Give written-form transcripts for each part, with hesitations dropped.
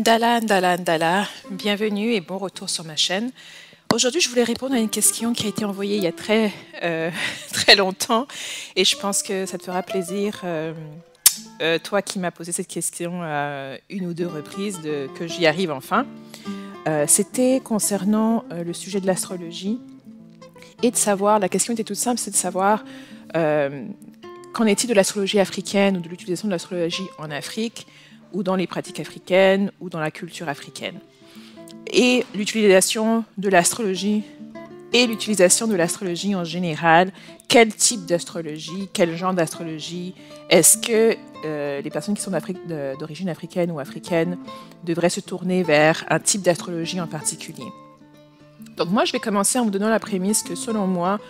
Dala, bienvenue et bon retour sur ma chaîne. Aujourd'hui, je voulais répondre à une question qui a été envoyée il y a très longtemps et je pense que ça te fera plaisir, toi qui m'as posé cette question à une ou deux reprises, que j'y arrive enfin. C'était concernant le sujet de l'astrologie et de savoir, la question était toute simple, c'est de savoir qu'en est-il de l'astrologie africaine ou de l'utilisation de l'astrologie en Afrique ou dans les pratiques africaines, ou dans la culture africaine. Et l'utilisation de l'astrologie en général, quel type d'astrologie, quel genre d'astrologie, est-ce que les personnes qui sont d'origine africaine ou africaine devraient se tourner vers un type d'astrologie en particulier? Donc moi, je vais commencer en vous donnant la prémisse que selon moi,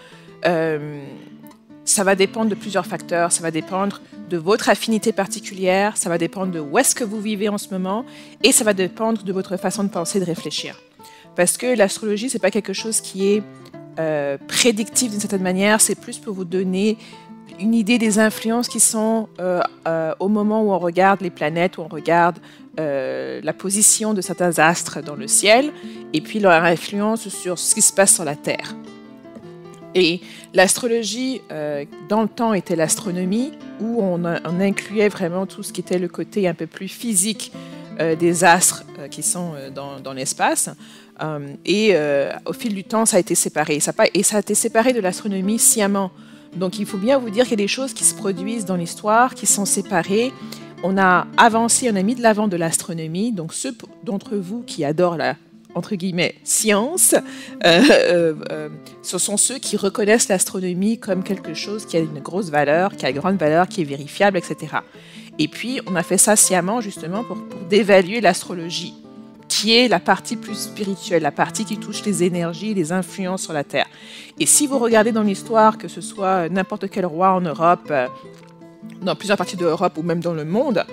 ça va dépendre de plusieurs facteurs, ça va dépendre de votre affinité particulière, ça va dépendre de où est-ce que vous vivez en ce moment, et ça va dépendre de votre façon de penser, de réfléchir. Parce que l'astrologie, c'est pas quelque chose qui est prédictif d'une certaine manière, c'est plus pour vous donner une idée des influences qui sont au moment où on regarde les planètes, où on regarde la position de certains astres dans le ciel, et puis leur influence sur ce qui se passe sur la Terre. Et l'astrologie, dans le temps, était l'astronomie, où on incluait vraiment tout ce qui était le côté un peu plus physique des astres qui sont dans l'espace. Au fil du temps, ça a été séparé. Et ça a été séparé de l'astronomie sciemment. Donc il faut bien vous dire qu'il y a des choses qui se produisent dans l'histoire, qui sont séparées. On a avancé, on a mis de l'avant de l'astronomie. Donc ceux d'entre vous qui adorent la entre guillemets, science, ce sont ceux qui reconnaissent l'astronomie comme quelque chose qui a une grosse valeur, qui a une grande valeur, qui est vérifiable, etc. Et puis, on a fait ça sciemment, justement, pour dévaluer l'astrologie, qui est la partie plus spirituelle, la partie qui touche les énergies, les influences sur la Terre. Et si vous regardez dans l'histoire, que ce soit n'importe quel roi en Europe, dans plusieurs parties de l'Europe ou même dans le monde,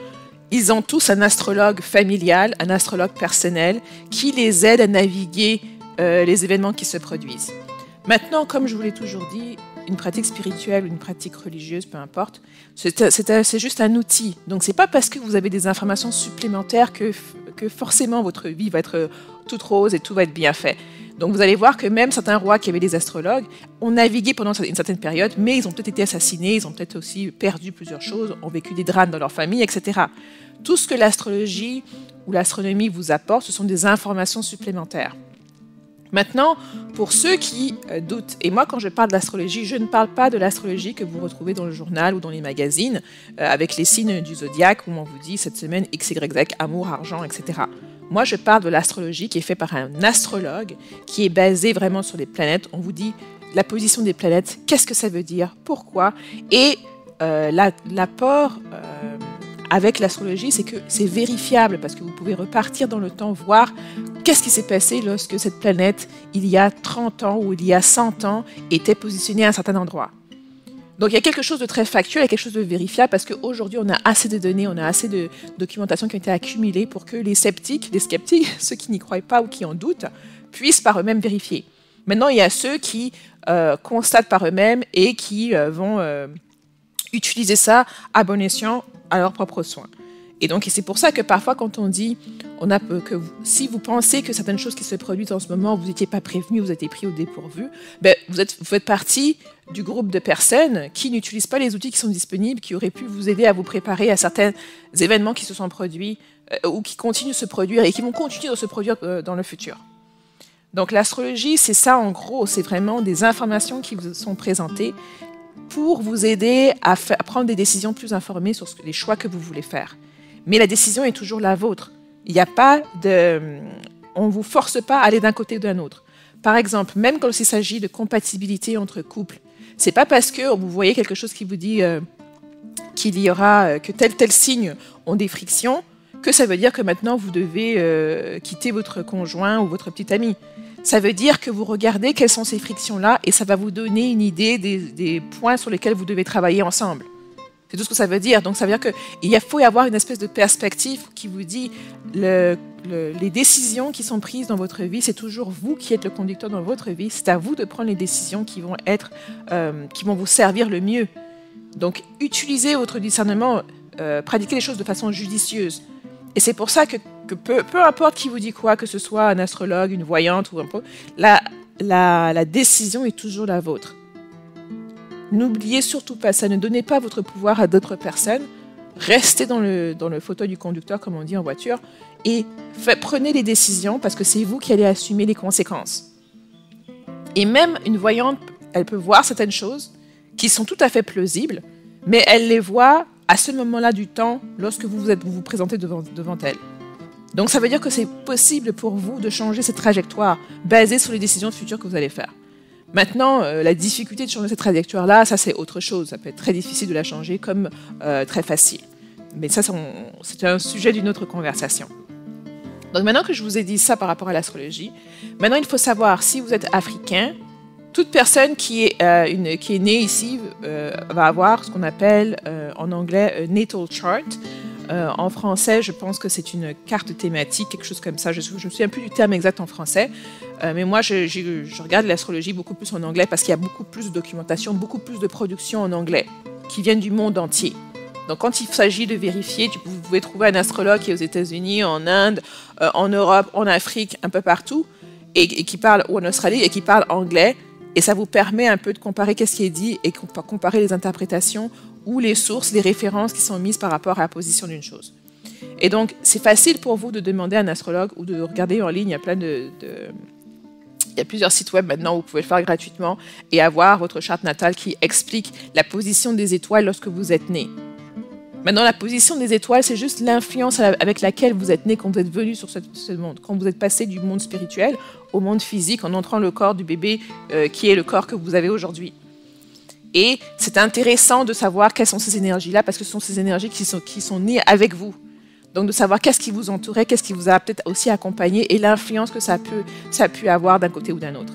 ils ont tous un astrologue familial, un astrologue personnel qui les aide à naviguer les événements qui se produisent. Maintenant, comme je vous l'ai toujours dit, une pratique spirituelle ou une pratique religieuse, peu importe, c'est juste un outil. Donc, c'est pas parce que vous avez des informations supplémentaires que forcément votre vie va être toute rose et tout va être bien fait. Donc vous allez voir que même certains rois qui avaient des astrologues ont navigué pendant une certaine période, mais ils ont peut-être été assassinés, ils ont peut-être aussi perdu plusieurs choses, ont vécu des drames dans leur famille, etc. Tout ce que l'astrologie ou l'astronomie vous apporte, ce sont des informations supplémentaires. Maintenant, pour ceux qui doutent, et moi quand je parle d'astrologie, je ne parle pas de l'astrologie que vous retrouvez dans le journal ou dans les magazines, avec les signes du zodiaque où on vous dit cette semaine X, Y, Z, amour, argent, etc. Moi, je parle de l'astrologie qui est faite par un astrologue, qui est basé vraiment sur les planètes. On vous dit la position des planètes, qu'est-ce que ça veut dire, pourquoi. Et l'apport avec l'astrologie, c'est que c'est vérifiable parce que vous pouvez repartir dans le temps, voir qu'est-ce qui s'est passé lorsque cette planète, il y a 30 ans ou il y a 100 ans, était positionnée à un certain endroit. Donc il y a quelque chose de très factuel, il y a quelque chose de vérifiable parce qu'aujourd'hui on a assez de données, on a assez de documentation qui ont été accumulées pour que les sceptiques, ceux qui n'y croient pas ou qui en doutent, puissent par eux-mêmes vérifier. Maintenant il y a ceux qui constatent par eux-mêmes et qui vont utiliser ça à bon escient à leurs propres soins. Et donc c'est pour ça que parfois quand on dit si vous pensez que certaines choses qui se produisent en ce moment, vous n'étiez pas prévenu, vous avez été pris au dépourvu, ben, vous faites partie du groupe de personnes qui n'utilisent pas les outils qui sont disponibles, qui auraient pu vous aider à vous préparer à certains événements qui se sont produits ou qui continuent de se produire et qui vont continuer de se produire dans le futur. Donc l'astrologie, c'est ça en gros, c'est vraiment des informations qui vous sont présentées pour vous aider à prendre des décisions plus informées sur les choix que vous voulez faire. Mais la décision est toujours la vôtre. Il n'y a pas on ne vous force pas à aller d'un côté ou d'un autre. Par exemple, même quand il s'agit de compatibilité entre couples, c'est pas parce que vous voyez quelque chose qui vous dit qu'il y aura que tel signe ont des frictions que ça veut dire que maintenant vous devez quitter votre conjoint ou votre petit ami. Ça veut dire que vous regardez quelles sont ces frictions-là et ça va vous donner une idée des points sur lesquels vous devez travailler ensemble. C'est tout ce que ça veut dire. Donc ça veut dire qu'il faut y avoir une espèce de perspective qui vous dit les décisions qui sont prises dans votre vie, c'est toujours vous qui êtes le conducteur dans votre vie. C'est à vous de prendre les décisions qui vont vous servir le mieux. Donc utilisez votre discernement, pratiquez les choses de façon judicieuse. Et c'est pour ça que que peu importe qui vous dit quoi, que ce soit un astrologue, une voyante ou un peu, la décision est toujours la vôtre. N'oubliez surtout pas ça, ne donnez pas votre pouvoir à d'autres personnes, restez dans le fauteuil du conducteur, comme on dit en voiture, et prenez les décisions parce que c'est vous qui allez assumer les conséquences. Et même une voyante, elle peut voir certaines choses qui sont tout à fait plausibles, mais elle les voit à ce moment-là du temps lorsque vous vous présentez devant elle. Donc ça veut dire que c'est possible pour vous de changer cette trajectoire basée sur les décisions futures que vous allez faire. Maintenant, la difficulté de changer cette trajectoire-là, ça c'est autre chose. Ça peut être très difficile de la changer comme très facile. Mais ça, c'est un sujet d'une autre conversation. Donc maintenant que je vous ai dit ça par rapport à l'astrologie, maintenant il faut savoir si vous êtes africain, toute personne qui est née ici va avoir ce qu'on appelle en anglais natal chart. En français, je pense que c'est une carte thématique, quelque chose comme ça. Je ne me souviens plus du terme exact en français. Mais moi, je regarde l'astrologie beaucoup plus en anglais parce qu'il y a beaucoup plus de documentation, beaucoup plus de production en anglais qui viennent du monde entier. Donc, quand il s'agit de vérifier, vous pouvez trouver un astrologue qui est aux États-Unis, en Inde, en Europe, en Afrique, un peu partout, et qui parle, ou en Australie, et qui parle anglais. Et ça vous permet un peu de comparer qu'est-ce qui est dit et comparer les interprétations ou les sources, les références qui sont mises par rapport à la position d'une chose. Et donc, c'est facile pour vous de demander à un astrologue ou de regarder en ligne. Il y a plusieurs sites web maintenant où vous pouvez le faire gratuitement et avoir votre charte natale qui explique la position des étoiles lorsque vous êtes né. Maintenant, la position des étoiles, c'est juste l'influence avec laquelle vous êtes né quand vous êtes venu sur ce monde, quand vous êtes passé du monde spirituel au monde physique en entrant le corps du bébé qui est le corps que vous avez aujourd'hui. Et c'est intéressant de savoir quelles sont ces énergies-là parce que ce sont ces énergies qui sont nées avec vous. Donc de savoir qu'est-ce qui vous entourait, qu'est-ce qui vous a peut-être aussi accompagné et l'influence que ça a pu avoir d'un côté ou d'un autre.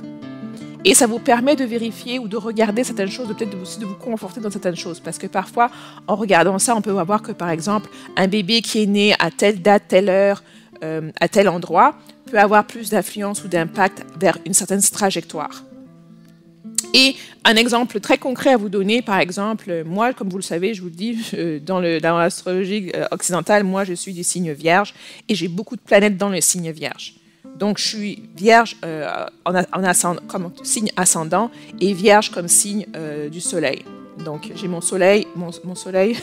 Et ça vous permet de vérifier ou de regarder certaines choses, peut-être aussi de vous conforter dans certaines choses. Parce que parfois, en regardant ça, on peut voir que, par exemple, un bébé qui est né à telle date, telle heure, à tel endroit, peut avoir plus d'influence ou d'impact vers une certaine trajectoire. Et un exemple très concret à vous donner, par exemple, moi, comme vous le savez, je vous le dis, dans l'astrologie occidentale, moi, je suis du signe Vierge et j'ai beaucoup de planètes dans le signe Vierge. Donc, je suis Vierge comme signe ascendant et Vierge comme signe du Soleil. Donc, j'ai mon Soleil, mon Soleil.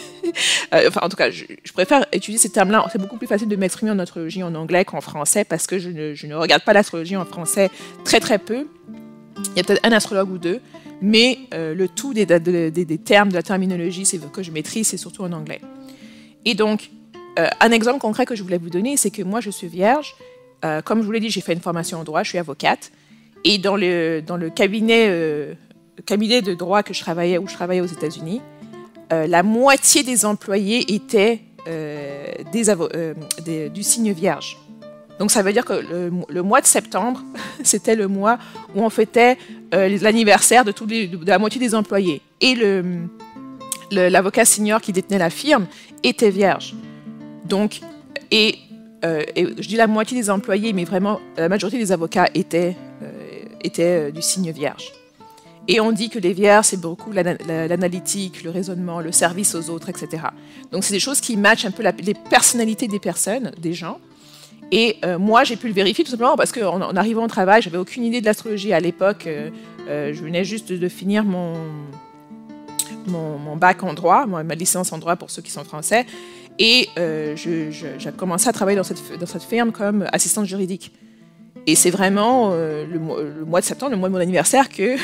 Enfin, en tout cas, je préfère utiliser ces termes-là. C'est beaucoup plus facile de m'exprimer en astrologie en anglais qu'en français parce que je ne regarde pas l'astrologie en français très, très peu. Il y a peut-être un astrologue ou deux, mais le tout des termes, de la terminologie que je maîtrise, c'est surtout en anglais. Et donc, un exemple concret que je voulais vous donner, c'est que moi, je suis Vierge. Comme je vous l'ai dit, j'ai fait une formation en droit, je suis avocate. Et dans le cabinet de droit où je travaillais aux États-Unis, la moitié des employés étaient du signe Vierge. Donc ça veut dire que le mois de septembre, c'était le mois où on fêtait l'anniversaire de la moitié des employés. Et l'avocat senior qui détenait la firme était Vierge. Donc, et je dis la moitié des employés, mais vraiment la majorité des avocats étaient du signe Vierge. Et on dit que les Vierges, c'est beaucoup l'analytique, le raisonnement, le service aux autres, etc. Donc c'est des choses qui matchent un peu les personnalités des personnes, des gens. Et moi, j'ai pu le vérifier tout simplement parce qu'en arrivant au travail, j'avais aucune idée de l'astrologie à l'époque. Je venais juste de finir mon bac en droit, ma licence en droit pour ceux qui sont français. Et j'ai commencé à travailler dans cette firme comme assistante juridique. Et c'est vraiment le mois de septembre, le mois de mon anniversaire, que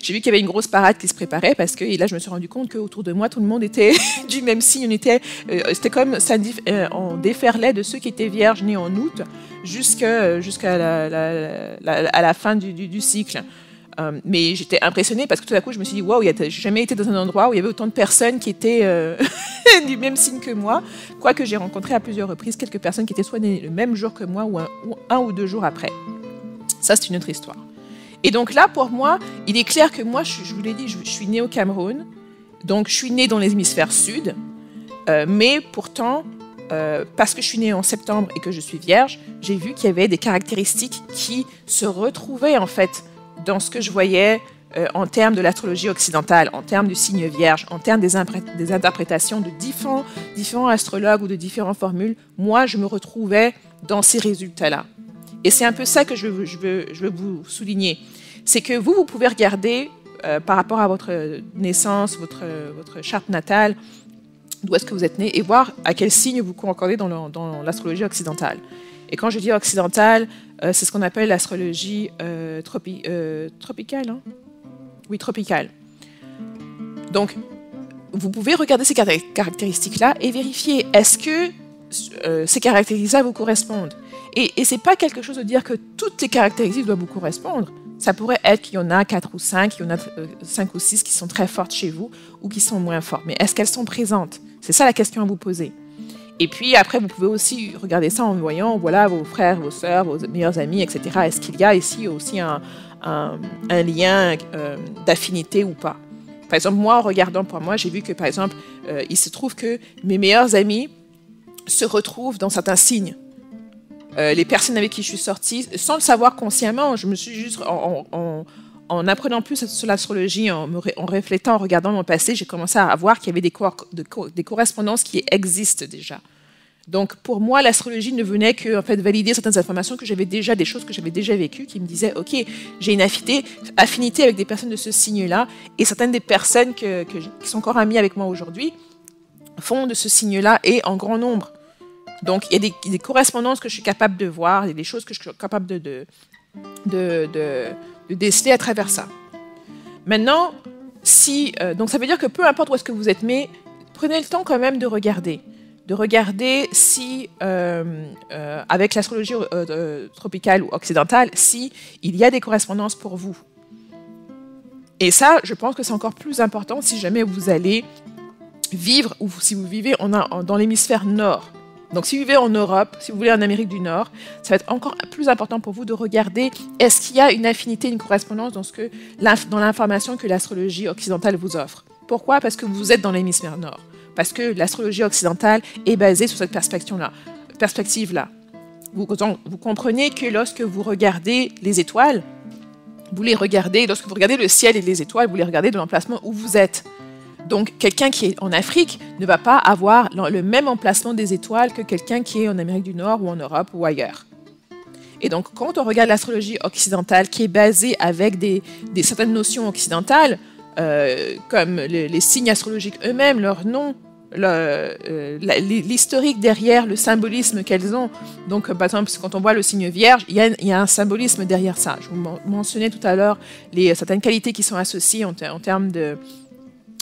j'ai vu qu'il y avait une grosse parade qui se préparait parce que et là, je me suis rendu compte qu'autour de moi, tout le monde était du même signe. C'était comme ça, on déferlait de ceux qui étaient vierges nés en août jusqu'à la fin du cycle. Mais j'étais impressionnée parce que tout à coup, je me suis dit, waouh, j'ai jamais été dans un endroit où il y avait autant de personnes qui étaient du même signe que moi. Quoique j'ai rencontré à plusieurs reprises quelques personnes qui étaient soit nées le même jour que moi ou un ou deux jours après. Ça, c'est une autre histoire. Et donc là, pour moi, il est clair que moi, je vous l'ai dit, je suis née au Cameroun. Donc, je suis née dans l'hémisphère sud. Mais pourtant, parce que je suis née en septembre et que je suis vierge, j'ai vu qu'il y avait des caractéristiques qui se retrouvaient en fait dans ce que je voyais en termes de l'astrologie occidentale, en termes du signe vierge, en termes des interprétations de différents astrologues ou de différentes formules. Moi, je me retrouvais dans ces résultats-là. Et c'est un peu ça que je veux vous souligner. C'est que vous pouvez regarder par rapport à votre naissance, votre charte natale, d'où est-ce que vous êtes né, et voir à quel signe vous concordez dans l'astrologie occidentale. Et quand je dis occidentale, c'est ce qu'on appelle l'astrologie tropicale. Hein? Oui, tropicale. Donc, vous pouvez regarder ces caractéristiques-là et vérifier est-ce que ces caractéristiques-là vous correspondent. Et ce n'est pas quelque chose de dire que toutes les caractéristiques doivent vous correspondre. Ça pourrait être qu'il y en a 4 ou 5, qu'il y en a 5 ou 6 qui sont très fortes chez vous ou qui sont moins fortes. Mais est-ce qu'elles sont présentes? C'est ça la question à vous poser. Et puis après, vous pouvez aussi regarder ça en voyant, voilà, vos frères, vos sœurs, vos meilleurs amis, etc. Est-ce qu'il y a ici aussi un lien d'affinité ou pas? Par exemple, moi, en regardant pour moi, j'ai vu que, par exemple, il se trouve que mes meilleurs amis se retrouvent dans certains signes. Les personnes avec qui je suis sortie, sans le savoir consciemment, je me suis juste, en apprenant plus sur l'astrologie, en réfléchissant, en regardant mon passé, j'ai commencé à voir qu'il y avait des correspondances qui existent déjà. Donc, pour moi, l'astrologie ne venait que en fait, valider certaines informations que j'avais déjà, des choses que j'avais déjà vécues, qui me disaient, OK, j'ai une affinité avec des personnes de ce signe-là, et certaines des personnes qui sont encore amies avec moi aujourd'hui font de ce signe-là et en grand nombre. Donc, il y a des correspondances que je suis capable de voir, il y a des choses que je suis capable de déceler à travers ça. Maintenant, donc ça veut dire que peu importe où est-ce que vous êtes, mais prenez le temps quand même de regarder si, avec l'astrologie tropicale ou occidentale, si il y a des correspondances pour vous. Et ça, je pense que c'est encore plus important si jamais vous allez vivre, ou si vous vivez dans l'hémisphère nord. Donc, si vous vivez en Europe, si vous voulez en Amérique du Nord, ça va être encore plus important pour vous de regarder est-ce qu'il y a une affinité, une correspondance dans l'information que l'astrologie occidentale vous offre. Pourquoi? Parce que vous êtes dans l'hémisphère nord. Parce que l'astrologie occidentale est basée sur cette perspective-là. Vous comprenez que lorsque vous regardez les étoiles, lorsque vous regardez le ciel et les étoiles, vous les regardez de l'emplacement où vous êtes. Donc, quelqu'un qui est en Afrique ne va pas avoir le même emplacement des étoiles que quelqu'un qui est en Amérique du Nord ou en Europe ou ailleurs. Et donc, quand on regarde l'astrologie occidentale qui est basée avec certaines notions occidentales, comme les signes astrologiques eux-mêmes, leur nom, l'historique derrière, le symbolisme qu'elles ont. Donc, par exemple, quand on voit le signe vierge, il y a un symbolisme derrière ça. Je vous mentionnais tout à l'heure certaines qualités qui sont associées en termes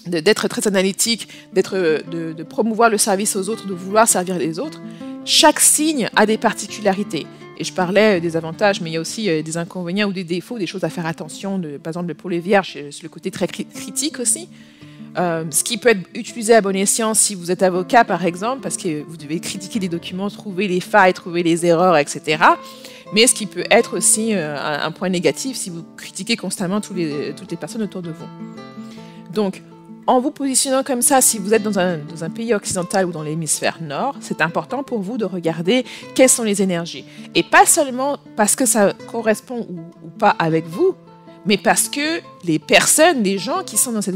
d'être très analytique, de promouvoir le service aux autres, de vouloir servir les autres. Chaque signe a des particularités. Et je parlais des avantages, mais il y a aussi des inconvénients ou des défauts, des choses à faire attention. Par exemple, pour les vierges, c'est le côté très critique aussi. Ce qui peut être utilisé à bon escient si vous êtes avocat, par exemple, parce que vous devez critiquer les documents, trouver les failles, trouver les erreurs, etc. Mais ce qui peut être aussi un point négatif si vous critiquez constamment toutes les personnes autour de vous. Donc, en vous positionnant comme ça, si vous êtes dans un pays occidental ou dans l'hémisphère nord, c'est important pour vous de regarder quelles sont les énergies. Et pas seulement parce que ça correspond ou pas avec vous, mais parce que les personnes, les gens qui sont dans cet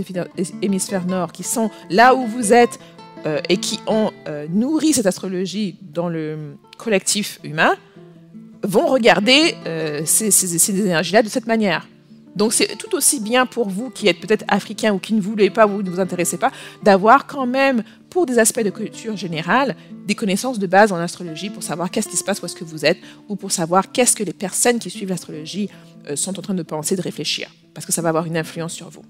hémisphère nord, qui sont là où vous êtes et qui ont nourri cette astrologie dans le collectif humain, vont regarder ces énergies-là de cette manière. Donc, c'est tout aussi bien pour vous qui êtes peut-être africain ou qui ne voulez pas, vous ne vous intéressez pas, d'avoir quand même, pour des aspects de culture générale, des connaissances de base en astrologie pour savoir qu'est-ce qui se passe où est-ce que vous êtes ou pour savoir qu'est-ce que les personnes qui suivent l'astrologie sont en train de penser, de réfléchir, parce que ça va avoir une influence sur vous.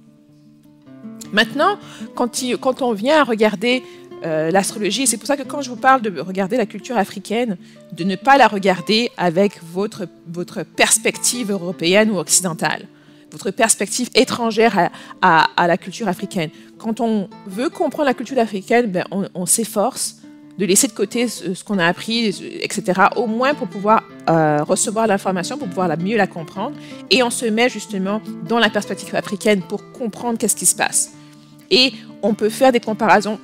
Maintenant, quand on vient à regarder l'astrologie, c'est pour ça que quand je vous parle de regarder la culture africaine, de ne pas la regarder avec votre perspective européenne ou occidentale, votre perspective étrangère à la culture africaine. Quand on veut comprendre la culture africaine, on s'efforce de laisser de côté ce qu'on a appris, etc., au moins pour pouvoir recevoir l'information, pour pouvoir mieux la comprendre, et on se met justement dans la perspective africaine pour comprendre qu'est-ce qui se passe. Et on peut faire des comparaisons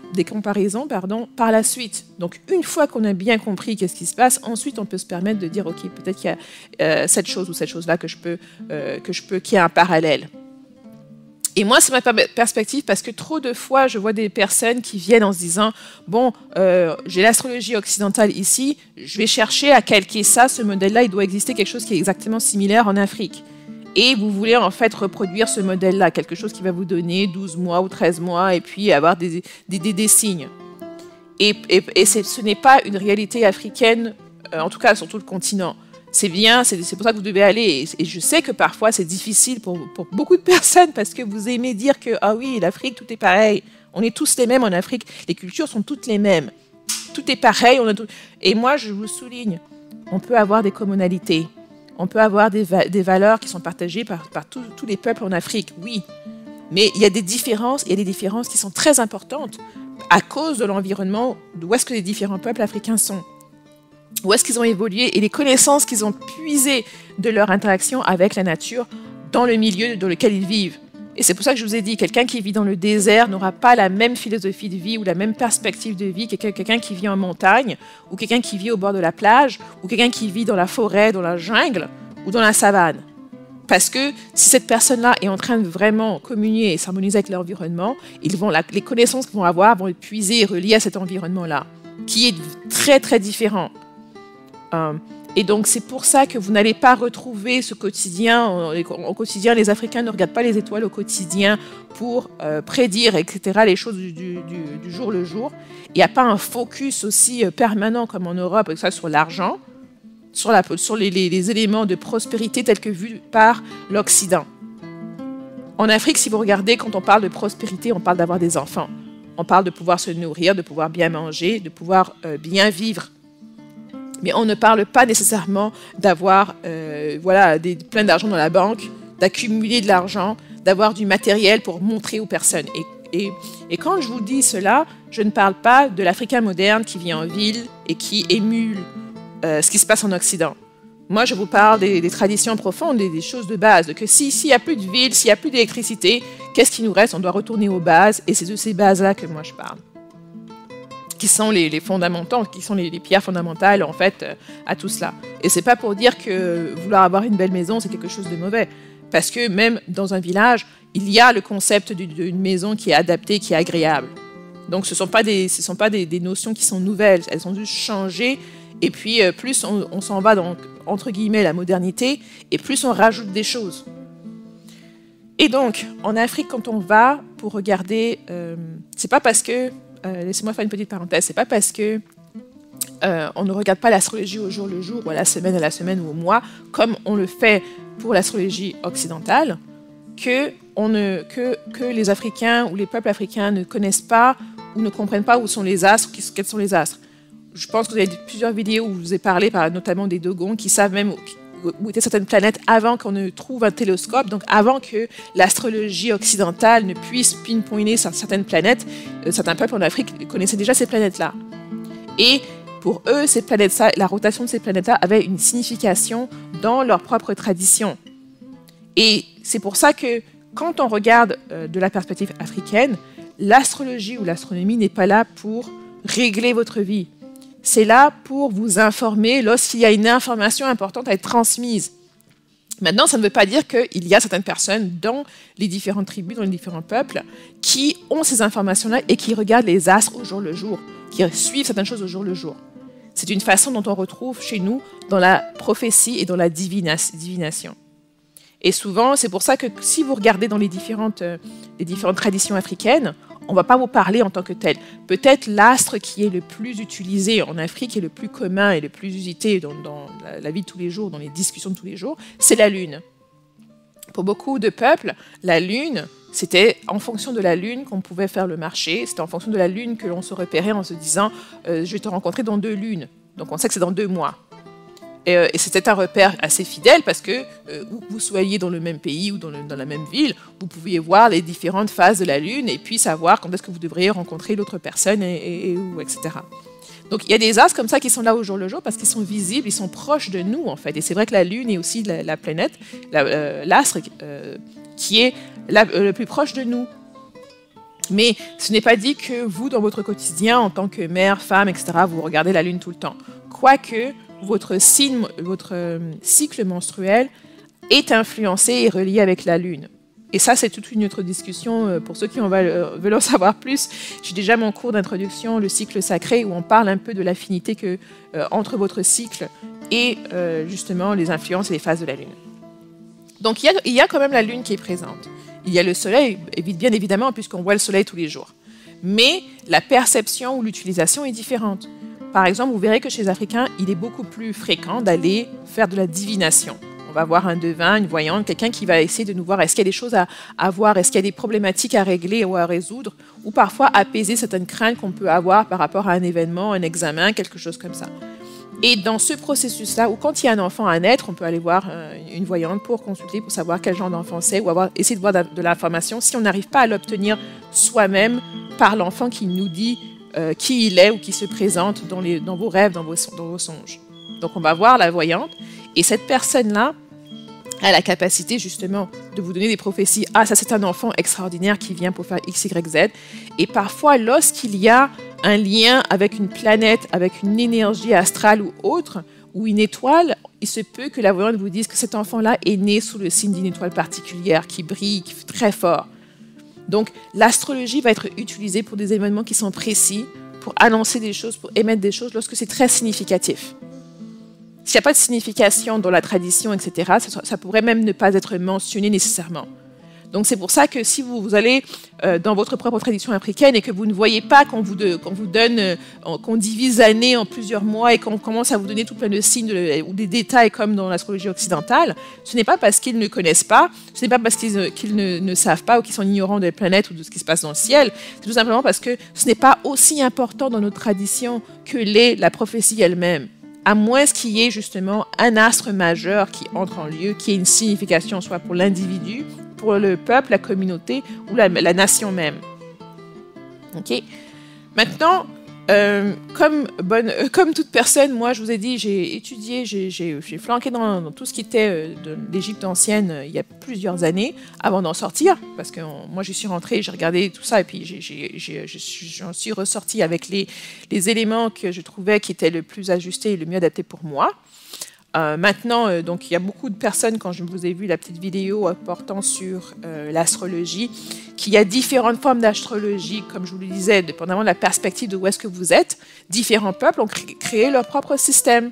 par la suite. Donc, une fois qu'on a bien compris qu'est-ce qui se passe, ensuite, on peut se permettre de dire, OK, peut-être qu'il y a cette chose ou cette chose-là qui a un parallèle. Et moi, c'est ma perspective parce que trop de fois, je vois des personnes qui viennent en se disant « Bon, j'ai l'astrologie occidentale ici, je vais chercher à calquer ça, ce modèle-là, il doit exister quelque chose qui est exactement similaire en Afrique. » Et vous voulez en fait reproduire ce modèle-là, quelque chose qui va vous donner 12 mois ou 13 mois et puis avoir des signes. Et ce n'est pas une réalité africaine, en tout cas sur tout le continent. C'est bien, c'est pour ça que vous devez aller. Et je sais que parfois c'est difficile pour beaucoup de personnes parce que vous aimez dire que ah oui, l'Afrique, tout est pareil. On est tous les mêmes en Afrique. Les cultures sont toutes les mêmes. Tout est pareil. Et moi, je vous souligne, on peut avoir des commonalités. On peut avoir des valeurs qui sont partagées par tous les peuples en Afrique, oui. Mais il y a des différences qui sont très importantes à cause de l'environnement, d'où est-ce que les différents peuples africains sont. Où est-ce qu'ils ont évolué et les connaissances qu'ils ont puisées de leur interaction avec la nature dans le milieu dans lequel ils vivent. Et c'est pour ça que je vous ai dit, quelqu'un qui vit dans le désert n'aura pas la même philosophie de vie ou la même perspective de vie que quelqu'un qui vit en montagne, ou quelqu'un qui vit au bord de la plage, ou quelqu'un qui vit dans la forêt, dans la jungle, ou dans la savane. Parce que si cette personne-là est en train de vraiment communier et s'harmoniser avec l'environnement, les connaissances qu'ils vont avoir vont être puisées et reliées à cet environnement-là, qui est très très différent. Et donc, c'est pour ça que vous n'allez pas retrouver ce quotidien. Au quotidien, les Africains ne regardent pas les étoiles au quotidien pour prédire, etc., les choses du jour le jour. Il n'y a pas un focus aussi permanent comme en Europe, que ça, sur l'argent, sur les éléments de prospérité tels que vus par l'Occident. En Afrique, si vous regardez, quand on parle de prospérité, on parle d'avoir des enfants. On parle de pouvoir se nourrir, de pouvoir bien manger, de pouvoir bien vivre. Mais on ne parle pas nécessairement d'avoir plein d'argent dans la banque, d'accumuler de l'argent, d'avoir du matériel pour montrer aux personnes. Et quand je vous dis cela, je ne parle pas de l'Africain moderne qui vit en ville et qui émule ce qui se passe en Occident. Moi, je vous parle des traditions profondes, des choses de base, que s'il n'y a plus de ville, s'il n'y a plus d'électricité, qu'est-ce qui nous reste? On doit retourner aux bases, et c'est de ces bases-là que moi je parle. Qui sont les fondamentaux, qui sont les pierres fondamentales en fait à tout cela. Et c'est pas pour dire que vouloir avoir une belle maison c'est quelque chose de mauvais, parce que même dans un village il y a le concept d'une maison qui est adaptée, qui est agréable. Donc ce sont pas des notions qui sont nouvelles, elles sont juste changées. Et puis plus on s'en va dans entre guillemets la modernité, et plus on rajoute des choses. Et donc en Afrique quand on va pour regarder, c'est pas parce que laissez-moi faire une petite parenthèse. C'est pas parce que on ne regarde pas l'astrologie au jour le jour, ou à la semaine ou au mois, comme on le fait pour l'astrologie occidentale, que les Africains ou les peuples africains ne connaissent pas ou ne comprennent pas où sont les astres, quels sont les astres. Je pense que vous avez plusieurs vidéos où je vous ai parlé, notamment des Dogons, qui savent même où étaient certaines planètes avant qu'on ne trouve un télescope, donc avant que l'astrologie occidentale ne puisse pinpointer certaines planètes. Certains peuples en Afrique connaissaient déjà ces planètes-là. Et pour eux, ces planètes-là, la rotation de ces planètes-là avait une signification dans leur propre tradition. Et c'est pour ça que quand on regarde de la perspective africaine, l'astrologie ou l'astronomie n'est pas là pour régler votre vie. C'est là pour vous informer lorsqu'il y a une information importante à être transmise. Maintenant, ça ne veut pas dire qu'il y a certaines personnes dans les différentes tribus, dans les différents peuples, qui ont ces informations-là et qui regardent les astres au jour le jour, qui suivent certaines choses au jour le jour. C'est une façon dont on retrouve chez nous dans la prophétie et dans la divination. Et souvent, c'est pour ça que si vous regardez dans les différentes traditions africaines, on ne va pas vous parler en tant que tel. Peut-être l'astre qui est le plus utilisé en Afrique et le plus commun et le plus usité dans la vie de tous les jours, dans les discussions de tous les jours, c'est la lune. Pour beaucoup de peuples, la lune, c'était en fonction de la lune qu'on pouvait faire le marché, c'était en fonction de la lune que l'on se repérait en se disant « je vais te rencontrer dans 2 lunes ». Donc on sait que c'est dans 2 mois. Et c'était un repère assez fidèle parce que où que vous soyez dans le même pays ou dans la même ville, vous pouviez voir les différentes phases de la Lune et puis savoir quand est-ce que vous devriez rencontrer l'autre personne et où, etc. Donc il y a des astres comme ça qui sont là au jour le jour parce qu'ils sont visibles, ils sont proches de nous en fait. Et c'est vrai que la Lune est aussi la planète, l'astre qui est le plus proche de nous. Mais ce n'est pas dit que vous, dans votre quotidien, en tant que mère, femme, etc., vous regardez la Lune tout le temps. Quoique votre cycle menstruel est influencé et relié avec la Lune. Et ça, c'est toute une autre discussion pour ceux qui veulent en savoir plus. J'ai déjà mon cours d'introduction, le cycle sacré, où on parle un peu de l'affinité entre votre cycle et justement les influences et les phases de la Lune. Donc il y a quand même la Lune qui est présente. Il y a le Soleil, bien évidemment, puisqu'on voit le Soleil tous les jours. Mais la perception ou l'utilisation est différente. Par exemple, vous verrez que chez les Africains, il est beaucoup plus fréquent d'aller faire de la divination. On va voir un devin, une voyante, quelqu'un qui va essayer de nous voir est-ce qu'il y a des choses à voir, est-ce qu'il y a des problématiques à régler ou à résoudre, ou parfois apaiser certaines craintes qu'on peut avoir par rapport à un événement, un examen, quelque chose comme ça. Et dans ce processus-là, ou quand il y a un enfant à naître, on peut aller voir une voyante pour consulter, pour savoir quel genre d'enfant c'est, ou essayer de voir de l'information si on n'arrive pas à l'obtenir soi-même par l'enfant qui nous dit qui il est ou qui se présente dans vos rêves, dans vos songes. Donc on va voir la voyante, et cette personne-là a la capacité justement de vous donner des prophéties. Ah, ça c'est un enfant extraordinaire qui vient pour faire X, Y, Z. Et parfois, lorsqu'il y a un lien avec une planète, avec une énergie astrale ou autre, ou une étoile, il se peut que la voyante vous dise que cet enfant-là est né sous le signe d'une étoile particulière qui brille, qui fait très fort. Donc, l'astrologie va être utilisée pour des événements qui sont précis, pour annoncer des choses, pour émettre des choses lorsque c'est très significatif. S'il n'y a pas de signification dans la tradition, etc., ça pourrait même ne pas être mentionné nécessairement. Donc c'est pour ça que si vous allez dans votre propre tradition africaine et que vous ne voyez pas qu'on vous donne, qu'on divise l'année en plusieurs mois et qu'on commence à vous donner tout plein de signes ou des détails comme dans l'astrologie occidentale, ce n'est pas parce qu'ils ne connaissent pas, ce n'est pas parce qu'ils ne savent pas ou qu'ils sont ignorants des planètes ou de ce qui se passe dans le ciel, c'est tout simplement parce que ce n'est pas aussi important dans notre tradition que l'est la prophétie elle-même. À moins qu'il y ait justement un astre majeur qui entre en lieu, qui ait une signification soit pour l'individu, pour le peuple, la communauté ou la nation même. Ok. Maintenant, comme toute personne, moi je vous ai dit, j'ai étudié, j'ai flanqué dans tout ce qui était de l'Égypte ancienne il y a plusieurs années avant d'en sortir, parce que moi j'y suis rentrée, j'ai regardé tout ça et puis j'en suis ressortie avec les éléments que je trouvais qui étaient le plus ajustés et le mieux adaptés pour moi. Maintenant, donc il y a beaucoup de personnes, quand je vous ai vu la petite vidéo portant sur l'astrologie, qu'il y a différentes formes d'astrologie, comme je vous le disais, dépendamment de la perspective de où est-ce que vous êtes. Différents peuples ont créé leur propre système.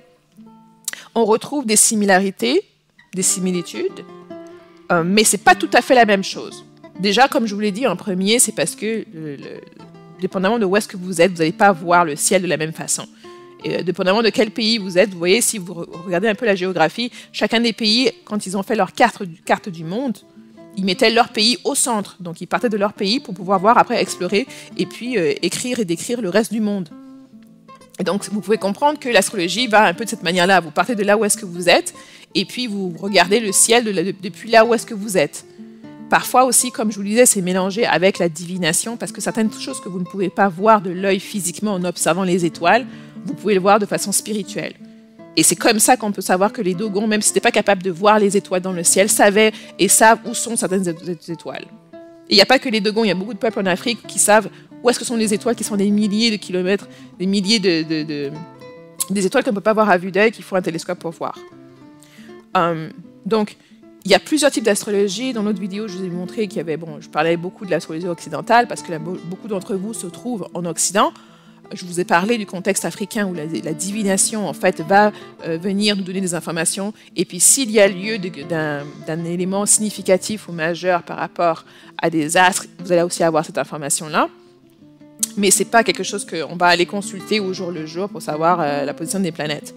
On retrouve des similarités, des similitudes, mais ce n'est pas tout à fait la même chose. Déjà, comme je vous l'ai dit en premier, c'est parce que, dépendamment de où est-ce que vous êtes, vous n'allez pas voir le ciel de la même façon. Et dépendamment de quel pays vous êtes, vous voyez, si vous regardez un peu la géographie, chacun des pays, quand ils ont fait leur carte du monde, ils mettaient leur pays au centre. Donc ils partaient de leur pays pour pouvoir voir, après explorer, et puis écrire et décrire le reste du monde. Et donc vous pouvez comprendre que l'astrologie va un peu de cette manière-là. Vous partez de là où est-ce que vous êtes, et puis vous regardez le ciel depuis là où est-ce que vous êtes. Parfois aussi, comme je vous le disais, c'est mélangé avec la divination, parce que certaines choses que vous ne pouvez pas voir de l'œil physiquement en observant les étoiles, vous pouvez le voir de façon spirituelle. Et c'est comme ça qu'on peut savoir que les Dogons, même s'ils n'étaient pas capables de voir les étoiles dans le ciel, savaient et savent où sont certaines étoiles. Et il n'y a pas que les Dogons, il y a beaucoup de peuples en Afrique qui savent où est-ce que sont les étoiles qui sont des milliers de kilomètres, des milliers des étoiles qu'on ne peut pas voir à vue d'œil, qu'il faut un télescope pour voir. Donc, il y a plusieurs types d'astrologie. Dans l'autre vidéo, je vous ai montré qu'il y avait, je parlais beaucoup de l'astrologie occidentale parce que beaucoup d'entre vous se trouvent en Occident. Je vous ai parlé du contexte africain où la divination, en fait, va venir nous donner des informations. Et puis, s'il y a lieu d'un élément significatif ou majeur par rapport à des astres, vous allez aussi avoir cette information-là. Mais ce n'est pas quelque chose qu'on va aller consulter au jour le jour pour savoir la position des planètes.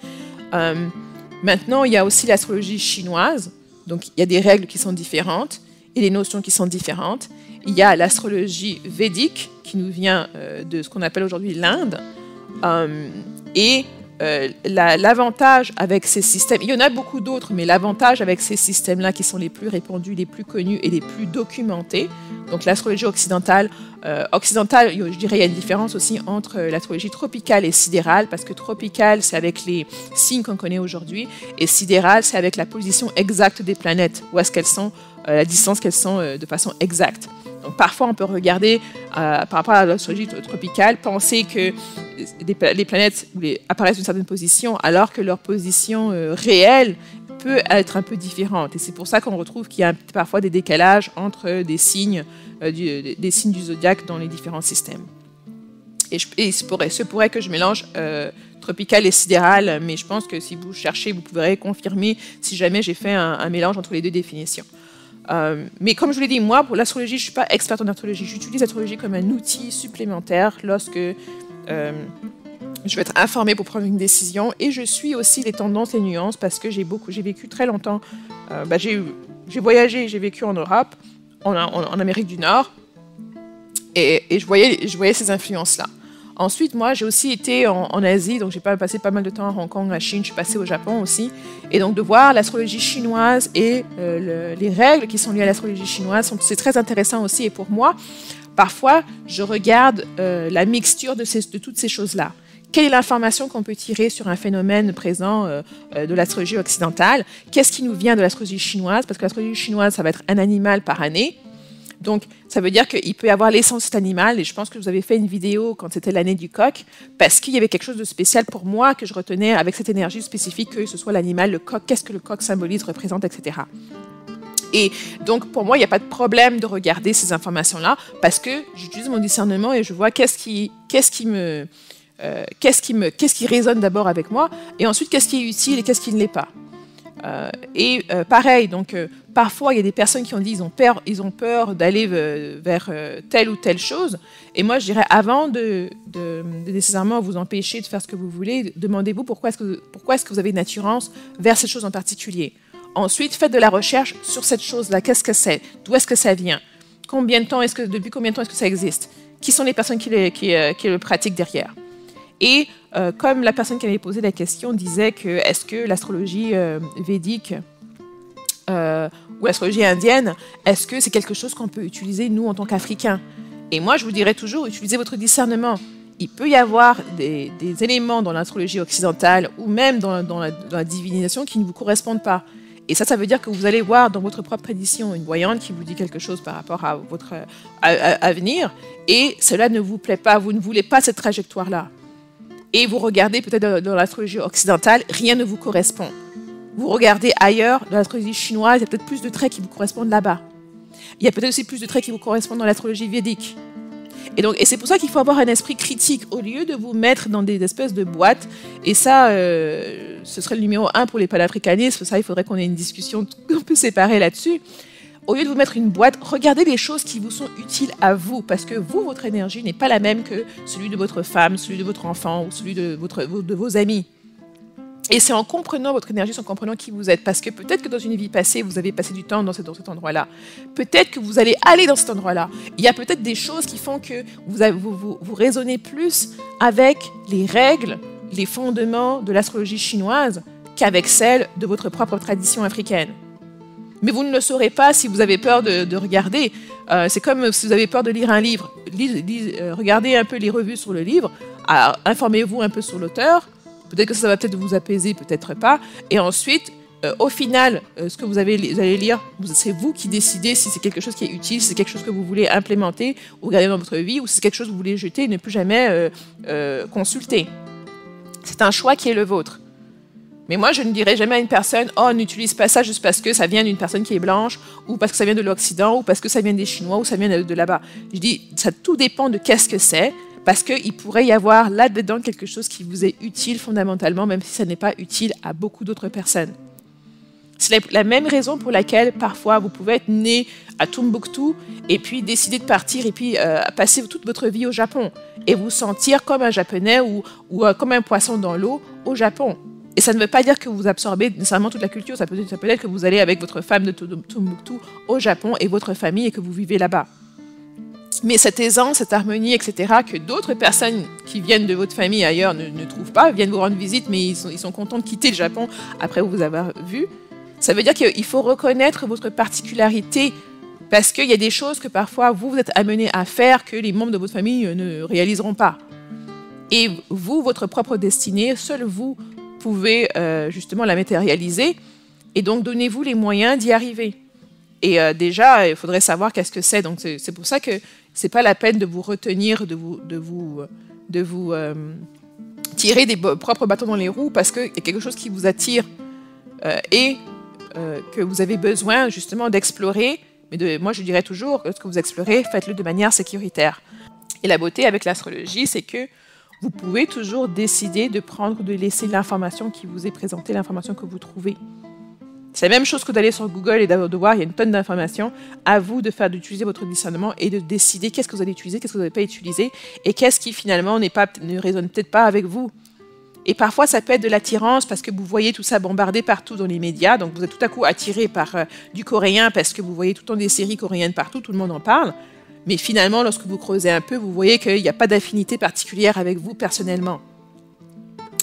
Maintenant, il y a aussi l'astrologie chinoise. Donc, il y a des règles qui sont différentes et des notions qui sont différentes. Il y a l'astrologie védique qui nous vient de ce qu'on appelle aujourd'hui l'Inde. L'avantage avec ces systèmes, il y en a beaucoup d'autres, mais l'avantage avec ces systèmes-là qui sont les plus répandus, les plus connus et les plus documentés, donc l'astrologie occidentale, je dirais il y a une différence aussi entre l'astrologie tropicale et sidérale, parce que tropicale, c'est avec les signes qu'on connaît aujourd'hui, et sidérale, c'est avec la position exacte des planètes, où est-ce qu'elles sont, la distance qu'elles sont de façon exacte. Donc parfois, on peut regarder, par rapport à l'astrologie tropicale, penser que les planètes apparaissent d'une certaine position, alors que leur position réelle peut être un peu différente. Et c'est pour ça qu'on retrouve qu'il y a parfois des décalages entre des signes du zodiaque dans les différents systèmes. Et se pourrait que je mélange tropical et sidéral, mais je pense que si vous cherchez, vous pourrez confirmer si jamais j'ai fait un mélange entre les deux définitions. Mais comme je vous l'ai dit, moi, pour l'astrologie, je ne suis pas experte en astrologie. J'utilise l'astrologie comme un outil supplémentaire lorsque je vais être informée pour prendre une décision. Et je suis aussi les tendances et nuances parce que j'ai vécu très longtemps. J'ai voyagé, j'ai vécu en Europe, en Amérique du Nord, et je voyais ces influences-là. Ensuite, moi, j'ai aussi été en Asie, donc j'ai passé pas mal de temps à Hong Kong, à Chine, je suis passée au Japon aussi. Et donc de voir l'astrologie chinoise et les règles qui sont liées à l'astrologie chinoise, c'est très intéressant aussi. Et pour moi, parfois, je regarde la mixture de toutes ces choses-là. Quelle est l'information qu'on peut tirer sur un phénomène présent de l'astrologie occidentale? Qu'est-ce qui nous vient de l'astrologie chinoise? Parce que l'astrologie chinoise, ça va être un animal par année. Donc, ça veut dire qu'il peut y avoir l'essence de cet animal, et je pense que vous avez fait une vidéo quand c'était l'année du coq, parce qu'il y avait quelque chose de spécial pour moi que je retenais avec cette énergie spécifique, que ce soit l'animal, le coq, qu'est-ce que le coq symbolise, représente, etc. Et donc, pour moi, il n'y a pas de problème de regarder ces informations-là, parce que j'utilise mon discernement et je vois qu'est-ce qui résonne d'abord avec moi, et ensuite qu'est-ce qui est utile et qu'est-ce qui ne l'est pas. Pareil, donc parfois il y a des personnes qui ont dit ils ont peur d'aller vers telle ou telle chose, et moi je dirais avant de nécessairement vous empêcher de faire ce que vous voulez, demandez-vous pourquoi est-ce que vous avez une attirance vers cette chose en particulier. Ensuite, faites de la recherche sur cette chose-là, qu'est-ce que c'est, d'où est-ce que ça vient, depuis combien de temps est-ce que ça existe, qui sont les personnes qui le pratiquent derrière. Et comme la personne qui avait posé la question disait que est-ce que l'astrologie védique ou l'astrologie indienne, est-ce que c'est quelque chose qu'on peut utiliser nous en tant qu'Africains? Et moi je vous dirais toujours, utilisez votre discernement. Il peut y avoir des éléments dans l'astrologie occidentale ou même dans la divination qui ne vous correspondent pas. Et ça veut dire que vous allez voir dans votre propre tradition une voyante qui vous dit quelque chose par rapport à votre avenir, et cela ne vous plaît pas, vous ne voulez pas cette trajectoire-là. Et vous regardez peut-être dans l'astrologie occidentale, rien ne vous correspond. Vous regardez ailleurs, dans l'astrologie chinoise, il y a peut-être plus de traits qui vous correspondent là-bas. Il y a peut-être aussi plus de traits qui vous correspondent dans l'astrologie védique. Et c'est pour ça qu'il faut avoir un esprit critique, au lieu de vous mettre dans des espèces de boîtes. Et ça, ce serait le numéro 1 pour les panafricanistes. Ça, il faudrait qu'on ait une discussion un peu séparée là-dessus. Au lieu de vous mettre une boîte, regardez les choses qui vous sont utiles à vous, parce que vous, votre énergie n'est pas la même que celui de votre femme, celui de votre enfant ou celui de vos amis. Et c'est en comprenant votre énergie, c'est en comprenant qui vous êtes, parce que peut-être que dans une vie passée, vous avez passé du temps dans cet endroit-là. Peut-être que vous allez aller dans cet endroit-là. Il y a peut-être des choses qui font que vous raisonnez plus avec les règles, les fondements de l'astrologie chinoise qu'avec celles de votre propre tradition africaine. Mais vous ne le saurez pas si vous avez peur de regarder. C'est comme si vous avez peur de lire un livre. Regardez un peu les revues sur le livre, informez-vous un peu sur l'auteur, peut-être que ça va peut-être vous apaiser, peut-être pas. Et ensuite, au final, ce que vous allez lire, c'est vous qui décidez si c'est quelque chose qui est utile, si c'est quelque chose que vous voulez implémenter ou garder dans votre vie, ou si c'est quelque chose que vous voulez jeter et ne plus jamais consulter. C'est un choix qui est le vôtre. Mais moi, je ne dirais jamais à une personne « Oh, n'utilise pas ça juste parce que ça vient d'une personne qui est blanche, ou parce que ça vient de l'Occident, ou parce que ça vient des Chinois, ou ça vient de là-bas. » Je dis « Ça tout dépend de qu'est-ce que c'est, parce qu'il pourrait y avoir là-dedans quelque chose qui vous est utile fondamentalement, même si ça n'est pas utile à beaucoup d'autres personnes. » C'est la même raison pour laquelle, parfois, vous pouvez être né à Tombouctou, et puis décider de partir, et puis passer toute votre vie au Japon, et vous sentir comme un Japonais, ou comme un poisson dans l'eau au Japon. Et ça ne veut pas dire que vous absorbez nécessairement toute la culture, ça peut être que vous allez avec votre femme de Tombouctou au Japon et votre famille et que vous vivez là-bas. Mais cette aisance, cette harmonie, etc., que d'autres personnes qui viennent de votre famille ailleurs ne trouvent pas, viennent vous rendre visite, mais ils sont contents de quitter le Japon après vous avoir vu, ça veut dire qu'il faut reconnaître votre particularité, parce qu'il y a des choses que parfois vous êtes amenés à faire que les membres de votre famille ne réaliseront pas. Et vous, votre propre destinée, seul vous pouvez justement la matérialiser, et donc donnez-vous les moyens d'y arriver. Et déjà, il faudrait savoir qu'est-ce que c'est. Donc c'est pour ça que c'est pas la peine de vous retenir, de vous tirer des propres bâtons dans les roues, parce qu'il y a quelque chose qui vous attire. Et que vous avez besoin justement d'explorer. Mais moi, je dirais toujours que lorsque vous explorez, faites-le de manière sécuritaire. Et la beauté avec l'astrologie, c'est que vous pouvez toujours décider de prendre ou de laisser l'information qui vous est présentée, l'information que vous trouvez. C'est la même chose que d'aller sur Google et de voir, il y a une tonne d'informations. À vous d'utiliser votre discernement et de décider qu'est-ce que vous allez utiliser, qu'est-ce que vous n'allez pas utiliser, et qu'est-ce qui finalement ne résonne peut-être pas avec vous. Et parfois, ça peut être de l'attirance parce que vous voyez tout ça bombardé partout dans les médias. Donc, vous êtes tout à coup attiré par du coréen parce que vous voyez tout le temps des séries coréennes partout, tout le monde en parle. Mais finalement, lorsque vous creusez un peu, vous voyez qu'il n'y a pas d'affinité particulière avec vous personnellement.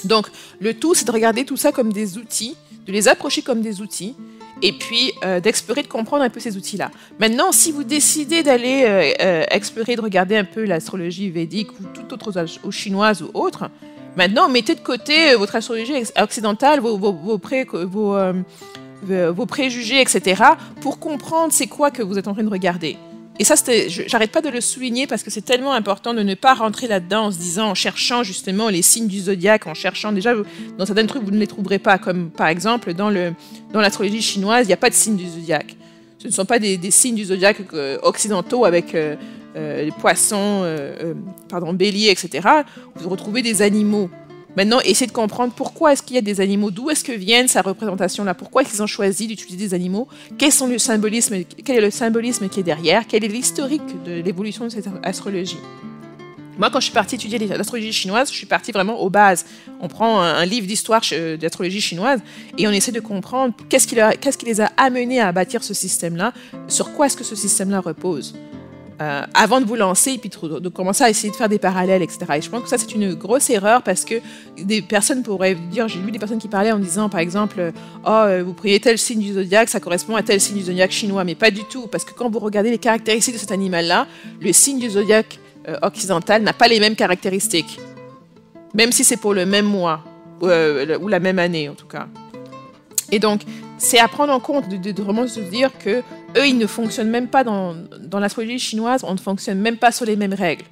Donc, le tout, c'est de regarder tout ça comme des outils, de les approcher comme des outils, et puis d'explorer, de comprendre un peu ces outils-là. Maintenant, si vous décidez d'aller explorer, de regarder un peu l'astrologie védique ou toute autre ou chinoise ou autre, maintenant, mettez de côté votre astrologie occidentale, vos préjugés, etc., pour comprendre c'est quoi que vous êtes en train de regarder. Et ça, j'arrête pas de le souligner parce que c'est tellement important de ne pas rentrer là-dedans en se disant, en cherchant justement les signes du zodiaque, en cherchant déjà, dans certains trucs, vous ne les trouverez pas, comme par exemple dans l'astrologie chinoise, il n'y a pas de signes du zodiaque. Ce ne sont pas des signes du zodiaque occidentaux avec les poissons, béliers, etc. Vous retrouvez des animaux. Maintenant, essayez de comprendre pourquoi est-ce qu'il y a des animaux, d'où est-ce que viennent ces représentations-là, pourquoi est-ce qu'ils ont choisi d'utiliser des animaux, quel est le symbolisme qui est derrière, quel est l'historique de l'évolution de cette astrologie. Moi, quand je suis partie étudier l'astrologie chinoise, je suis partie vraiment aux bases. On prend un livre d'histoire d'astrologie chinoise et on essaie de comprendre qu'est-ce qui les a amenés à bâtir ce système-là, sur quoi est-ce que ce système-là repose. Avant de vous lancer et puis de commencer à essayer de faire des parallèles, etc. Et je pense que ça, c'est une grosse erreur parce que des personnes pourraient dire, j'ai vu des personnes qui parlaient en disant, par exemple, vous prenez tel signe du zodiaque, ça correspond à tel signe du zodiaque chinois, mais pas du tout, parce que quand vous regardez les caractéristiques de cet animal-là, le signe du zodiaque occidental n'a pas les mêmes caractéristiques, même si c'est pour le même mois, ou la même année en tout cas. Et donc, c'est à prendre en compte de vraiment se dire que eux, ils ne fonctionnent même pas dans l'astrologie chinoise, on ne fonctionne même pas sur les mêmes règles.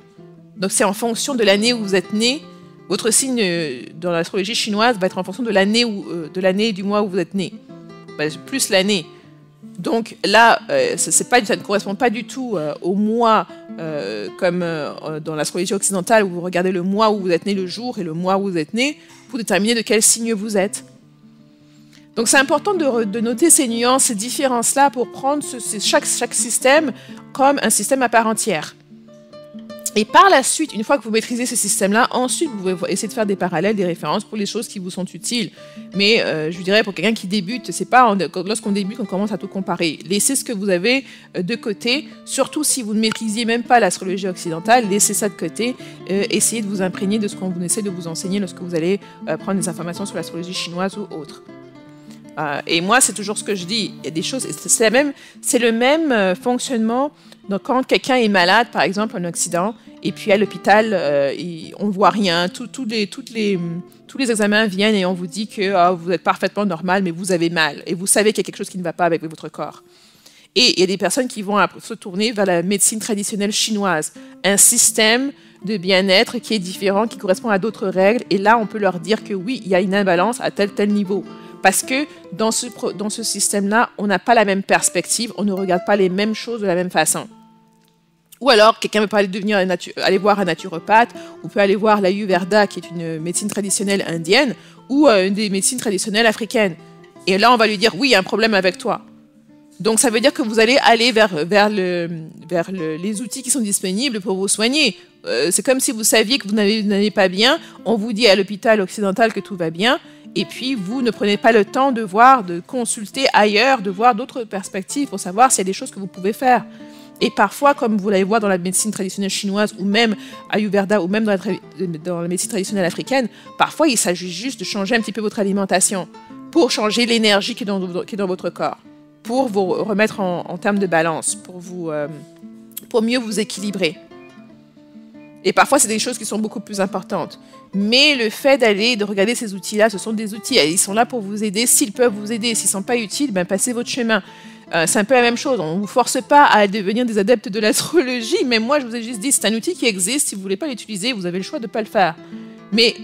Donc, c'est en fonction de l'année où vous êtes né. Votre signe dans l'astrologie chinoise va être en fonction de l'année et du mois où vous êtes né. Plus l'année. Donc là, ça ne correspond pas du tout au mois comme dans l'astrologie occidentale où vous regardez le mois où vous êtes né, le jour et le mois où vous êtes né pour déterminer de quel signe vous êtes. Donc c'est important de noter ces nuances, ces différences-là pour prendre chaque système comme un système à part entière. Et par la suite, une fois que vous maîtrisez ce système-là, ensuite vous pouvez essayer de faire des parallèles, des références pour les choses qui vous sont utiles. Mais je vous dirais, pour quelqu'un qui débute, c'est pas lorsqu'on débute qu'on commence à tout comparer. Laissez ce que vous avez de côté, surtout si vous ne maîtrisiez même pas l'astrologie occidentale, laissez ça de côté, essayez de vous imprégner de ce qu'on essaie de vous enseigner lorsque vous allez prendre des informations sur l'astrologie chinoise ou autre. Et moi, c'est toujours ce que je dis. Il y a des choses, c'est le même fonctionnement. Donc, quand quelqu'un est malade, par exemple, en Occident, et puis à l'hôpital, on ne voit rien, tous les examens viennent et on vous dit que vous êtes parfaitement normal, mais vous avez mal. Et vous savez qu'il y a quelque chose qui ne va pas avec votre corps. Et il y a des personnes qui vont se tourner vers la médecine traditionnelle chinoise, un système de bien-être qui est différent, qui correspond à d'autres règles. Et là, on peut leur dire que oui, il y a une imbalance à tel niveau. Parce que dans ce système-là, on n'a pas la même perspective, on ne regarde pas les mêmes choses de la même façon. Ou alors, quelqu'un peut aller voir un naturopathe, ou peut aller voir l'Ayurveda, qui est une médecine traditionnelle indienne, ou une des médecines traditionnelles africaines. Et là, on va lui dire, oui, il y a un problème avec toi. Donc, ça veut dire que vous allez aller vers les outils qui sont disponibles pour vous soigner. C'est comme si vous saviez que vous n'allez pas bien, on vous dit à l'hôpital occidental que tout va bien, et puis vous ne prenez pas le temps de consulter ailleurs, de voir d'autres perspectives pour savoir s'il y a des choses que vous pouvez faire. Et parfois, comme vous l'allez voir dans la médecine traditionnelle chinoise ou même Ayurveda ou même dans la médecine traditionnelle africaine, parfois il s'agit juste de changer un petit peu votre alimentation pour changer l'énergie qui est dans votre corps, pour vous remettre en termes de balance, pour mieux vous équilibrer. Et parfois, c'est des choses qui sont beaucoup plus importantes. Mais le fait de regarder ces outils-là, ce sont des outils, ils sont là pour vous aider. S'ils peuvent vous aider, s'ils ne sont pas utiles, passez votre chemin. C'est un peu la même chose. On ne vous force pas à devenir des adeptes de l'astrologie, mais moi, je vous ai juste dit, c'est un outil qui existe. Si vous ne voulez pas l'utiliser, vous avez le choix de ne pas le faire. mais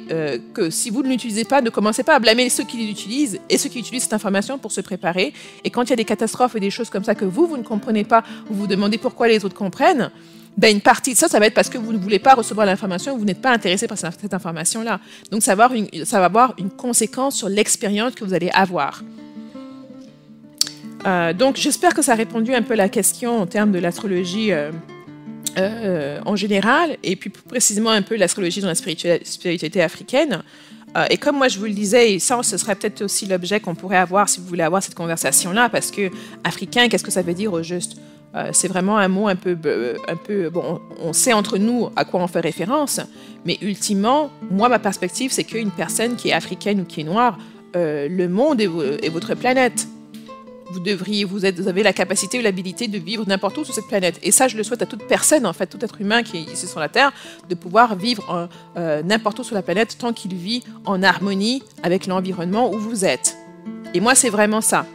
que si vous ne l'utilisez pas, ne commencez pas à blâmer ceux qui l'utilisent et ceux qui utilisent cette information pour se préparer. Et quand il y a des catastrophes et des choses comme ça que vous ne comprenez pas, vous vous demandez pourquoi les autres comprennent, ben une partie de ça, ça va être parce que vous ne voulez pas recevoir l'information, vous n'êtes pas intéressé par cette information-là. Donc ça va avoir une conséquence sur l'expérience que vous allez avoir. Donc j'espère que ça a répondu un peu à la question en termes de l'astrologie en général, et puis plus précisément un peu l'astrologie dans la spiritualité africaine. Et comme moi je vous le disais, et ça ce serait peut-être aussi l'objet qu'on pourrait avoir si vous voulez avoir cette conversation-là, parce que africain, qu'est-ce que ça veut dire au juste? C'est vraiment un mot un peu bon, on sait entre nous à quoi on fait référence, mais ultimement, moi ma perspective c'est qu'une personne qui est africaine ou qui est noire, le monde est votre planète. Vous avez la capacité ou l'habilité de vivre n'importe où sur cette planète. Et ça, je le souhaite à toute personne, en fait, tout être humain qui est ici sur la Terre, de pouvoir vivre n'importe où sur la planète tant qu'il vit en harmonie avec l'environnement où vous êtes. Et moi, c'est vraiment ça.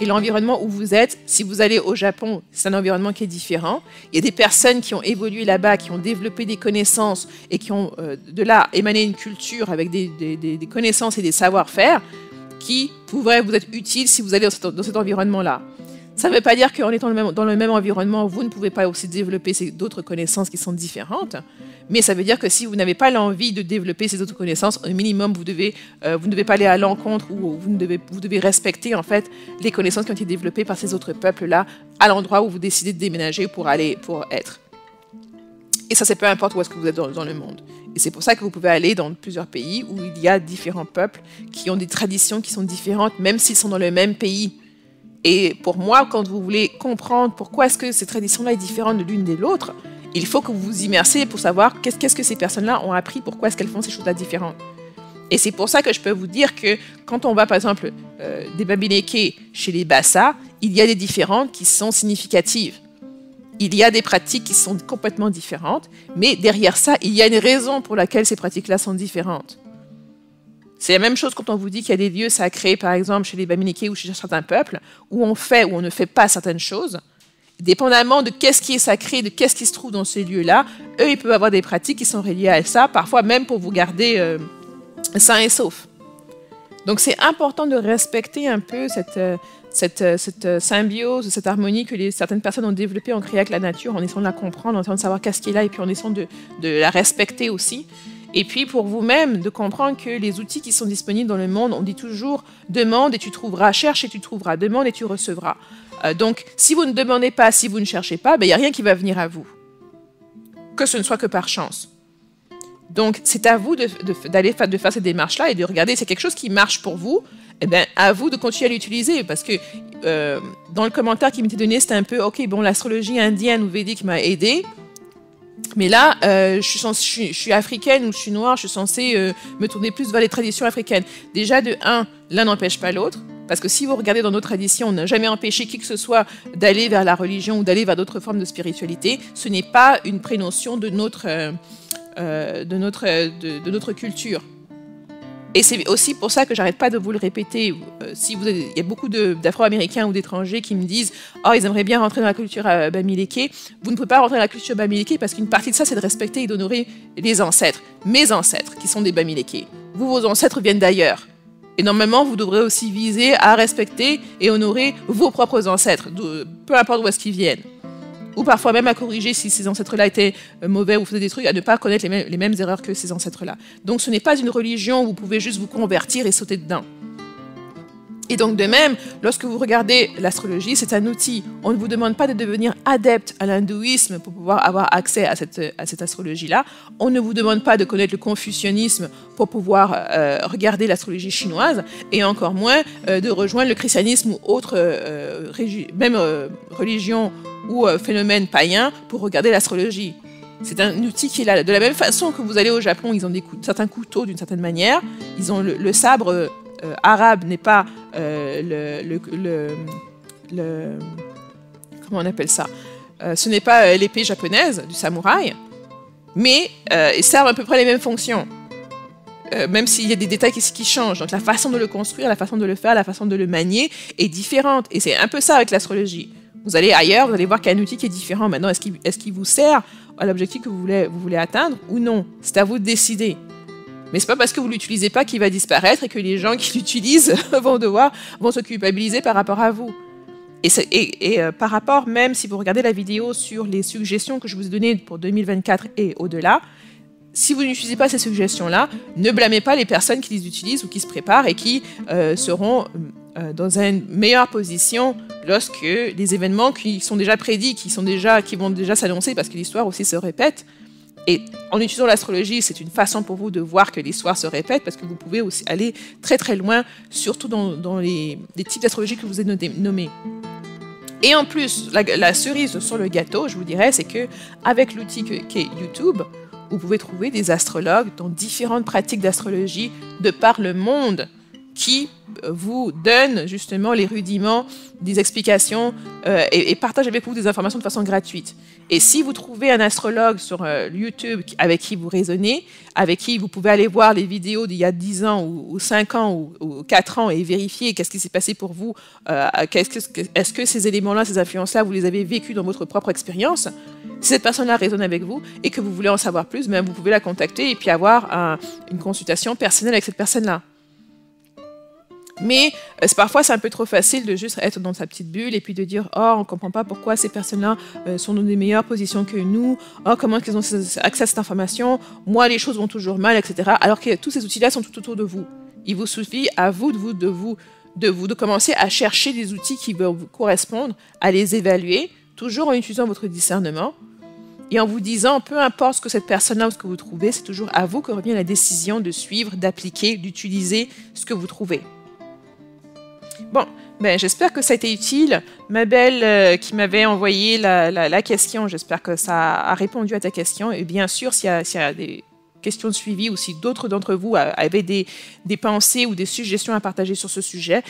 Et l'environnement où vous êtes, si vous allez au Japon, c'est un environnement qui est différent. Il y a des personnes qui ont évolué là-bas, qui ont développé des connaissances et qui ont de là émané une culture avec des connaissances et des savoir-faire qui pourraient vous être utiles si vous allez dans cet environnement-là. Ça ne veut pas dire qu'en étant dans le même environnement, vous ne pouvez pas aussi développer d'autres connaissances qui sont différentes, mais ça veut dire que si vous n'avez pas l'envie de développer ces autres connaissances, au minimum, vous ne devez pas aller à l'encontre ou vous devez respecter en fait les connaissances qui ont été développées par ces autres peuples-là à l'endroit où vous décidez de déménager pour être. Et ça, c'est peu importe où est-ce que vous êtes dans le monde. Et c'est pour ça que vous pouvez aller dans plusieurs pays où il y a différents peuples qui ont des traditions qui sont différentes, même s'ils sont dans le même pays. Et pour moi, quand vous voulez comprendre pourquoi est-ce que ces traditions-là sont différentes de l'une de l'autre, il faut que vous vous immersiez pour savoir qu'est-ce que ces personnes-là ont appris, pourquoi est-ce qu'elles font ces choses-là différentes. Et c'est pour ça que je peux vous dire que quand on va, par exemple, des Bamileke chez les Bassa, il y a des différences qui sont significatives. Il y a des pratiques qui sont complètement différentes, mais derrière ça, il y a une raison pour laquelle ces pratiques-là sont différentes. C'est la même chose quand on vous dit qu'il y a des lieux sacrés, par exemple, chez les Bamileke ou chez certains peuples, où on fait ou on ne fait pas certaines choses. Dépendamment de qu'est-ce qui est sacré, de qu'est-ce qui se trouve dans ces lieux-là, eux, ils peuvent avoir des pratiques qui sont reliées à ça, parfois même pour vous garder sains et saufs. Donc c'est important de respecter un peu cette symbiose, cette harmonie que certaines personnes ont développée en créant avec la nature, en essayant de la comprendre, en essayant de savoir qu'est-ce qui est là, et puis en essayant de la respecter aussi. Et puis pour vous-même, de comprendre que les outils qui sont disponibles dans le monde, on dit toujours « demande et tu trouveras, cherche et tu trouveras, demande et tu recevras ». Donc si vous ne demandez pas, si vous ne cherchez pas, il n'y a rien qui va venir à vous, que ce ne soit que par chance. Donc c'est à vous de faire cette démarche-là et de regarder si c'est quelque chose qui marche pour vous, eh bien, à vous de continuer à l'utiliser, parce que dans le commentaire qui m'était donné, c'était un peu « Ok, bon, l'astrologie indienne ou védique m'a aidé, mais là, je suis africaine ou je suis noire, je suis censée me tourner plus vers les traditions africaines. » Déjà, de un, l'un n'empêche pas l'autre, parce que si vous regardez dans nos traditions, on n'a jamais empêché qui que ce soit d'aller vers la religion ou d'aller vers d'autres formes de spiritualité. Ce n'est pas une prénotion de notre culture. Et c'est aussi pour ça que j'arrête pas de vous le répéter. Il y a beaucoup d'Afro-Américains ou d'étrangers qui me disent « Oh, ils aimeraient bien rentrer dans la culture Bamileke ». Vous ne pouvez pas rentrer dans la culture Bamileke parce qu'une partie de ça, c'est de respecter et d'honorer les ancêtres. Mes ancêtres, qui sont des Bamileke. Vous, vos ancêtres viennent d'ailleurs. Et normalement, vous devrez aussi viser à respecter et honorer vos propres ancêtres, peu importe où est-ce qu'ils viennent. Ou parfois même à corriger si ces ancêtres-là étaient mauvais ou faisaient des trucs, à ne pas connaître les mêmes erreurs que ces ancêtres-là. Donc ce n'est pas une religion où vous pouvez juste vous convertir et sauter dedans. Et donc de même, lorsque vous regardez l'astrologie, c'est un outil. On ne vous demande pas de devenir adepte à l'hindouisme pour pouvoir avoir accès à cette astrologie-là. On ne vous demande pas de connaître le confucianisme pour pouvoir regarder l'astrologie chinoise, et encore moins de rejoindre le christianisme ou autre religion ou phénomène païen pour regarder l'astrologie. C'est un outil qui est là. De la même façon que vous allez au Japon, ils ont certains couteaux d'une certaine manière. Ils ont le sabre arabe n'est pas comment on appelle ça, ce n'est pas l'épée japonaise du samouraï, mais ils servent à peu près les mêmes fonctions. Même s'il y a des détails qui changent. Donc la façon de le construire, la façon de le faire, la façon de le manier est différente. Et c'est un peu ça avec l'astrologie. Vous allez ailleurs, vous allez voir qu'il y a un outil qui est différent. Maintenant, est-ce qu'il vous sert à l'objectif que vous voulez atteindre ou non? C'est à vous de décider. Mais c'est pas parce que vous l'utilisez pas qu'il va disparaître et que les gens qui l'utilisent vont se culpabiliser par rapport à vous. Et par rapport, même si vous regardez la vidéo sur les suggestions que je vous ai données pour 2024 et au-delà, si vous n'utilisez pas ces suggestions-là, ne blâmez pas les personnes qui les utilisent ou qui se préparent et qui seront dans une meilleure position lorsque les événements qui sont déjà prédits, qui vont déjà s'annoncer parce que l'histoire aussi se répète. Et en utilisant l'astrologie, c'est une façon pour vous de voir que l'histoire se répète parce que vous pouvez aussi aller très très loin, surtout dans les types d'astrologie que je vous ai nommés. Et en plus, la cerise sur le gâteau, je vous dirais, c'est que avec l'outil qu'est YouTube, vous pouvez trouver des astrologues dans différentes pratiques d'astrologie de par le monde qui vous donnent justement les rudiments, des explications et partagent avec vous des informations de façon gratuite. Et si vous trouvez un astrologue sur YouTube avec qui vous raisonnez, avec qui vous pouvez aller voir les vidéos d'il y a 10 ans ou 5 ans ou 4 ans et vérifier qu'est-ce qui s'est passé pour vous, est-ce que ces éléments-là, ces influences-là, vous les avez vécues dans votre propre expérience? Si cette personne-là résonne avec vous et que vous voulez en savoir plus, ben vous pouvez la contacter et puis avoir une consultation personnelle avec cette personne-là. Mais parfois, c'est un peu trop facile de juste être dans sa petite bulle et puis de dire « Oh, on ne comprend pas pourquoi ces personnes-là sont dans des meilleures positions que nous. Oh, comment est-ce qu'ils ont accès à cette information? Moi, les choses vont toujours mal, etc. » Alors que tous ces outils-là sont tout autour de vous. Il vous suffit à vous de commencer à chercher des outils qui vont vous correspondre, à les évaluer, toujours en utilisant votre discernement et en vous disant, peu importe ce que cette personne-là ou ce que vous trouvez, c'est toujours à vous que revient la décision de suivre, d'appliquer, d'utiliser ce que vous trouvez. Bon, ben, j'espère que ça a été utile. Mabel qui m'avait envoyé la question, j'espère que ça a répondu à ta question. Et bien sûr, s'il y a des questions de suivi ou si d'autres d'entre vous avaient des pensées ou des suggestions à partager sur ce sujet,